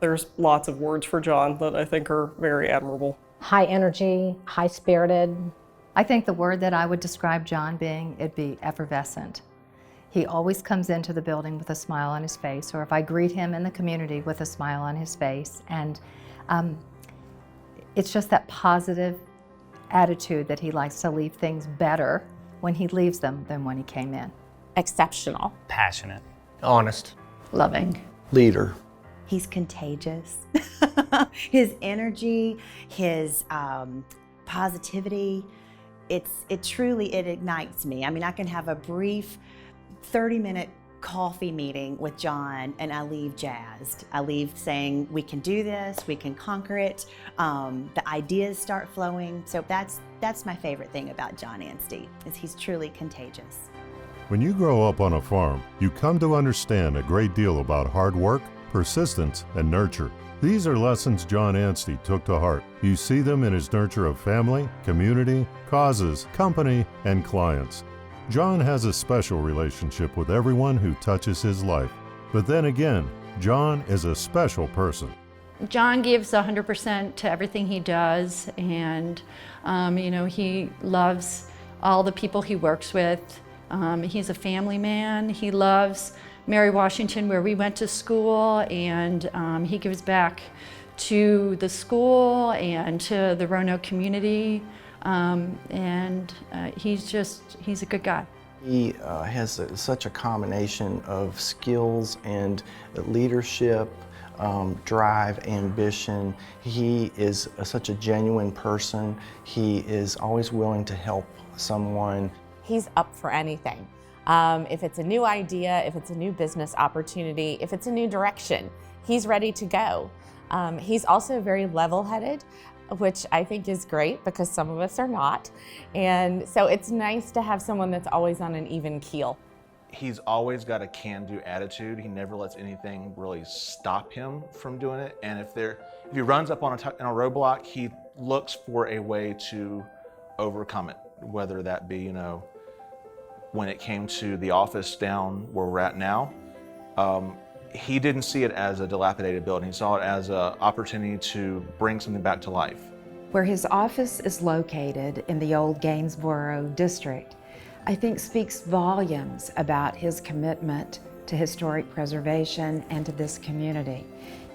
There's lots of words for John that I think are very admirable. High energy, high spirited. I think the word that I would describe John being, it'd be effervescent. He always comes into the building with a smile on his face, or if I greet him in the community with a smile on his face. And it's just that positive attitude that he likes to leave things better when he leaves them than when he came in. Exceptional. Passionate. Honest. Loving. Leader. He's contagious. His energy, his positivity, it truly ignites me. I mean, I can have a brief 30-minute coffee meeting with John and I leave jazzed. I leave saying, we can do this, we can conquer it. The ideas start flowing. So that's my favorite thing about John Anstey, is he's truly contagious. When you grow up on a farm, you come to understand a great deal about hard work, persistence, and nurture. These are lessons John Anstey took to heart. You see them in his nurture of family, community, causes, company, and clients. John has a special relationship with everyone who touches his life. But then again, John is a special person. John gives 100% to everything he does, and he loves all the people he works with. He's a family man. He loves Mary Washington, where we went to school, and he gives back to the school and to the Roanoke community. He's a good guy. He has such a combination of skills and leadership, drive, ambition. He is such a genuine person. He is always willing to help someone. He's up for anything. If it's a new idea, if it's a new business opportunity, if it's a new direction, he's ready to go. He's also very level-headed, which I think is great because some of us are not. And so it's nice to have someone that's always on an even keel. He's always got a can-do attitude. He never lets anything really stop him from doing it. And if he runs up on a roadblock, he looks for a way to overcome it, whether that be, when it came to the office down where we're at now, he didn't see it as a dilapidated building. He saw it as an opportunity to bring something back to life. Where his office is located in the old Gainesboro district, I think speaks volumes about his commitment to historic preservation and to this community.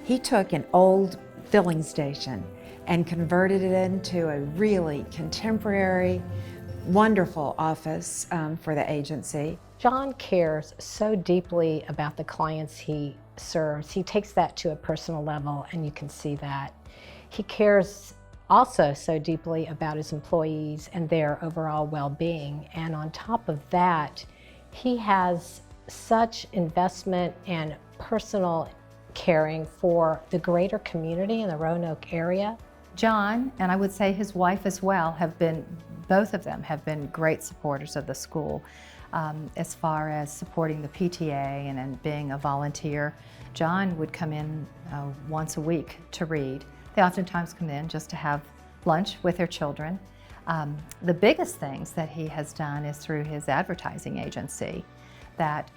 He took an old filling station and converted it into a really contemporary, wonderful office for the agency. John cares so deeply about the clients he serves. He takes that to a personal level, and you can see that. He cares also so deeply about his employees and their overall well-being. And on top of that, he has such investment and personal caring for the greater community in the Roanoke area. John, and I would say his wife as well, both of them have been great supporters of the school. As far as supporting the PTA and being a volunteer. John would come in once a week to read. They oftentimes come in just to have lunch with their children. The biggest things that he has done is through his advertising agency, that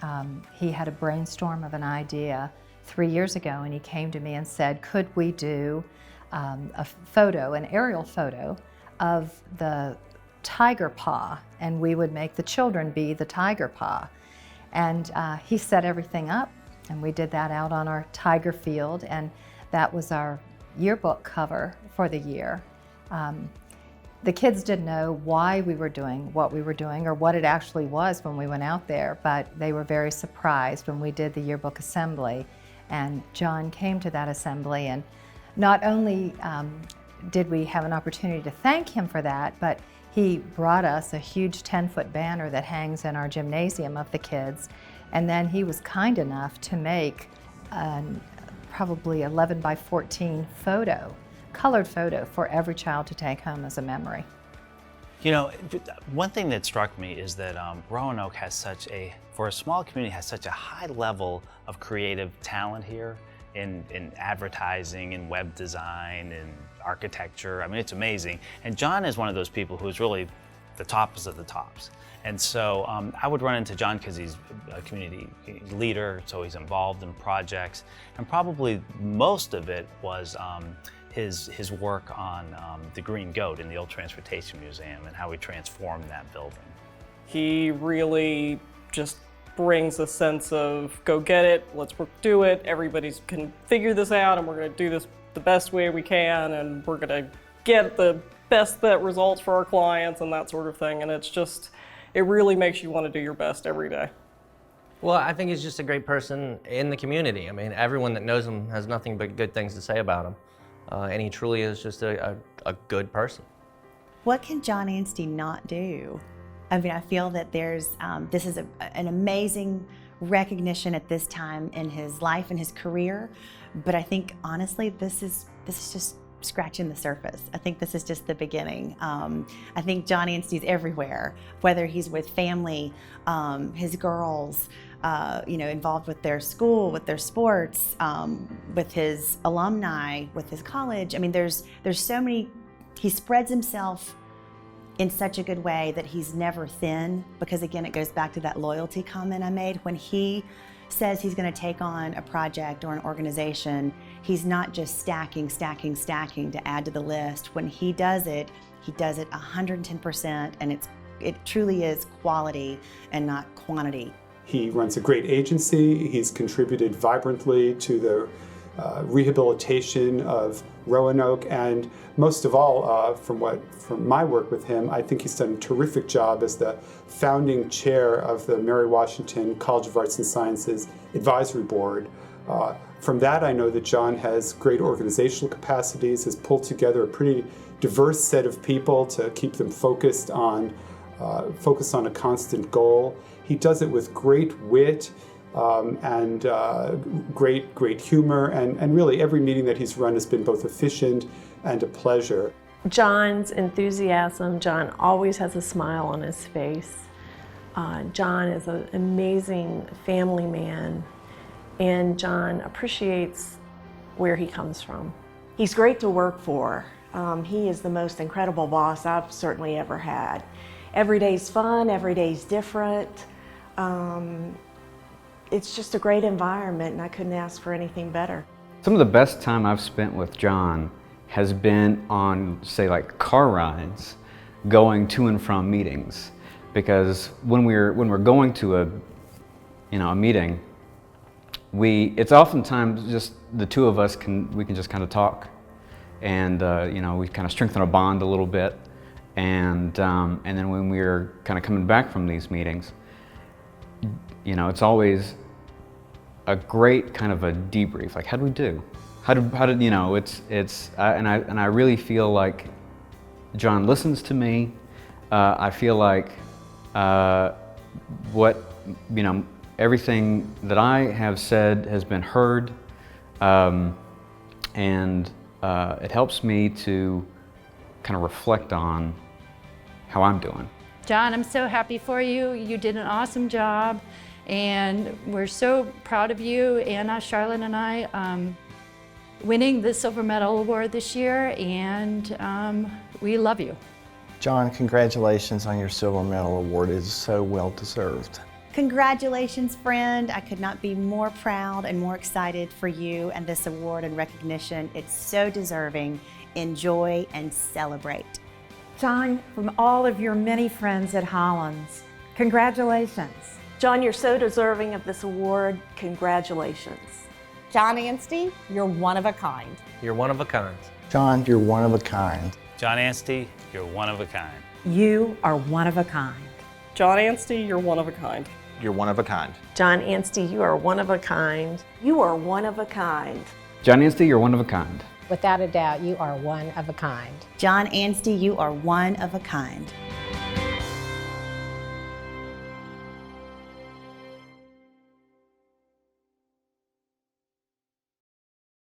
he had a brainstorm of an idea 3 years ago, and he came to me and said, could we do a photo, an aerial photo of the tiger paw, and we would make the children be the tiger paw. And he set everything up, and we did that out on our tiger field, and that was our yearbook cover for the year. The kids didn't know why we were doing what we were doing or what it actually was when we went out there, but they were very surprised when we did the yearbook assembly. And John came to that assembly, and not only did we have an opportunity to thank him for that, but he brought us a huge 10-foot banner that hangs in our gymnasium of the kids, and then he was kind enough to make a probably 11 by 14 photo, colored photo for every child to take home as a memory. One thing that struck me is that Roanoke has for a small community, has such a high level of creative talent here in advertising and web design and architecture. I mean, it's amazing. And John is one of those people who's really the tops of the tops. And so I would run into John because he's a community leader, so he's involved in projects. And probably most of it was his work on the Green Goat in the old Transportation Museum and how we transformed that building. He really just brings a sense of go get it, let's do it, everybody can figure this out and we're going to do this the best way we can and we're going to get the best results for our clients and that sort of thing. And it's just, it really makes you want to do your best every day. Well, I think he's just a great person in the community. I mean, everyone that knows him has nothing but good things to say about him. And he truly is just a good person. What can John Anstey not do? I mean, I feel that there's, this is an amazing recognition at this time in his life and his career, but I think honestly, this is just scratching the surface. I think this is just the beginning. I think John Anstey's everywhere, whether he's with family, his girls, involved with their school, with their sports, with his alumni, with his college. I mean, there's so many, he spreads himself in such a good way that he's never thin, because again, it goes back to that loyalty comment I made. When he says he's going to take on a project or an organization, he's not just stacking to add to the list. When he does it 110%, and it truly is quality and not quantity. He runs a great agency. He's contributed vibrantly to the rehabilitation of Roanoke, and most of all, from my work with him, I think he's done a terrific job as the founding chair of the Mary Washington College of Arts and Sciences Advisory Board. From that, I know that John has great organizational capacities, has pulled together a pretty diverse set of people to keep them focused on a constant goal. He does it with great wit, and great humor, and really every meeting that he's run has been both efficient and a pleasure. John's enthusiasm, John always has a smile on his face. John is an amazing family man, and John appreciates where he comes from. He's great to work for. He is the most incredible boss I've certainly ever had. Every day's fun, every day's different. It's just a great environment, and I couldn't ask for anything better. Some of the best time I've spent with John has been on, say, like car rides, going to and from meetings. Because when we're going to a meeting, it's oftentimes just the two of us we can just kind of talk, and we kind of strengthen our bond a little bit, and then when we're kind of coming back from these meetings, it's always a great kind of a debrief. Like, how did we do? How did I really feel like John listens to me. I feel like everything that I have said has been heard, and it helps me to kind of reflect on how I'm doing. John, I'm so happy for you. You did an awesome job, and we're so proud of you, Anna, Charlotte, and I, winning the Silver Medal Award this year, and we love you. John, congratulations on your Silver Medal Award. It is so well deserved. Congratulations, friend. I could not be more proud and more excited for you and this award and recognition. It's so deserving. Enjoy and celebrate. John, from all of your many friends at Hollins, congratulations. John, you're so deserving of this award. Congratulations. John Anstey, you're one of a kind. You're one of a kind. John, you're one of a kind. John Anstey, you're one of a kind. You are one of a kind. John Anstey, you're one of a kind. You're one of a kind. John Anstey, you are one of a kind. You are one of a kind. John Anstey, you're one of a kind. Without a doubt, you are one of a kind. John Anstey, you are one of a kind.